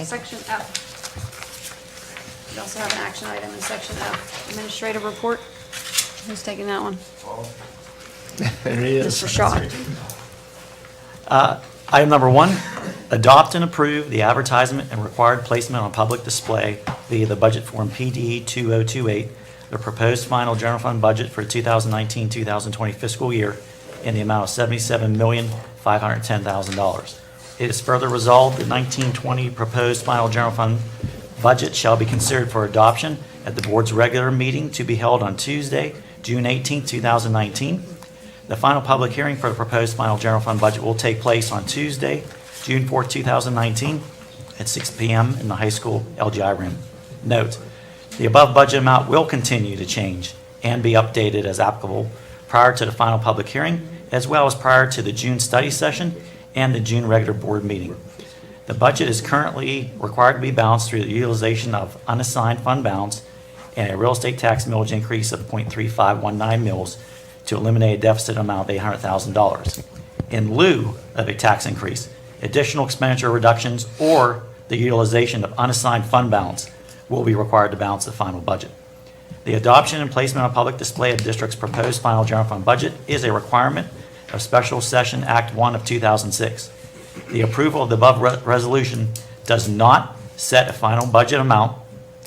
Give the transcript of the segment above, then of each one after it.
Thank you. Section F. We also have an action item in section F, administrative report. Who's taking that one? There he Mr. Schott. Item number 1, adopt and approve the advertisement and required placement on public display via the budget form PD 2028, the proposed final general fund budget for 2019-2020 fiscal year in the amount of $77,510,000. It is further resolved that 1920 proposed final general fund budget shall be considered for adoption at the board's regular meeting to be held on Tuesday, June 18, 2019. The final public hearing for the proposed final general fund budget will take place on Tuesday, June 4, 2019 at 6 p.m. in the high school LGI room. Note, the above budget amount will continue to change and be updated as applicable prior to the final public hearing, as well as prior to the June study session and the June regular board meeting. The budget is currently required to be balanced through the utilization of unassigned fund balance and a real estate tax millage increase of 0.3519 mils to eliminate a deficit amount of $800,000. In lieu of a tax increase, additional expenditure reductions or the utilization of unassigned fund balance will be required to balance the final budget. The adoption and placement on public display of the district's proposed final general fund budget is a requirement of Special Session Act 1 of 2006. The approval of the above resolution does not set a final budget amount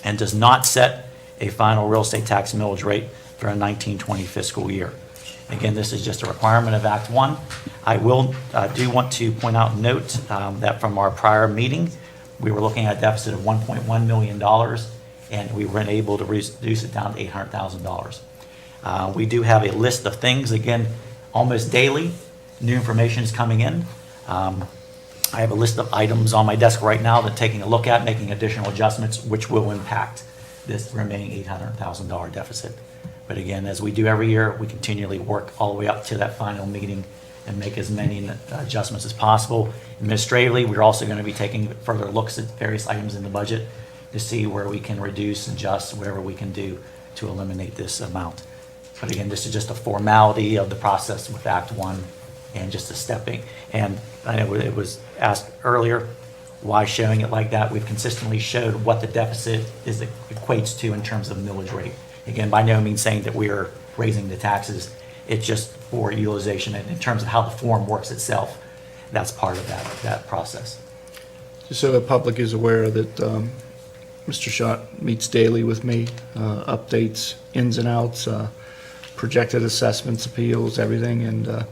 and does not set a final real estate tax millage rate for a 1920 fiscal year. Again, this is just a requirement of Act 1. I do want to point out and note that from our prior meeting, we were looking at a deficit of $1.1 million, and we were able to reduce it down to $800,000. We do have a list of things, again, almost daily. New information is coming in. I have a list of items on my desk right now that taking a look at, making additional adjustments, which will impact this remaining $800,000 deficit. But again, as we do every year, we continually work all the way up to that final meeting and make as many adjustments as possible. Administratively, we're also going to be taking further looks at various items in the budget to see where we can reduce, adjust, whatever we can do to eliminate this amount. But again, this is just a formality of the process with Act 1 and just a stepping. And I know it was asked earlier, why showing it like that? We've consistently showed what the deficit equates to in terms of millage rate. Again, by no means saying that we are raising the taxes. It's just for utilization and in terms of how the form works itself. That's part of that process. Just so the public is aware that Mr. Schott meets daily with me, updates ins and outs, projected assessments, appeals, everything. And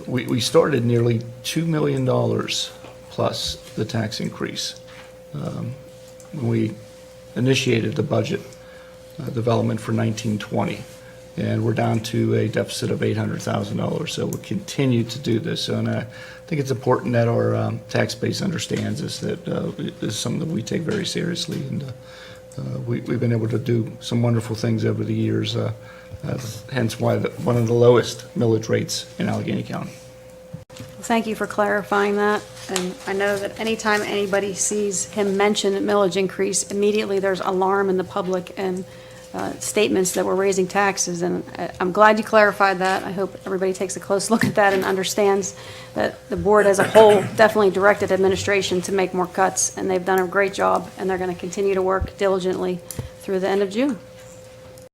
we started nearly $2 million plus the tax increase when we initiated the budget development for 1920, and we're down to a deficit of $800,000. So we'll continue to do this. And I think it's important that our tax base understands this, that this is something that we take very seriously, and we've been able to do some wonderful things over the years, hence why one of the lowest millage rates in Allegheny County. Thank you for clarifying that. And I know that anytime anybody sees him mention millage increase, immediately there's alarm in the public and statements that we're raising taxes. And I'm glad you clarified that. I hope everybody takes a close look at that and understands that the board as a whole definitely directed administration to make more cuts, and they've done a great job, and they're going to continue to work diligently through the end of June.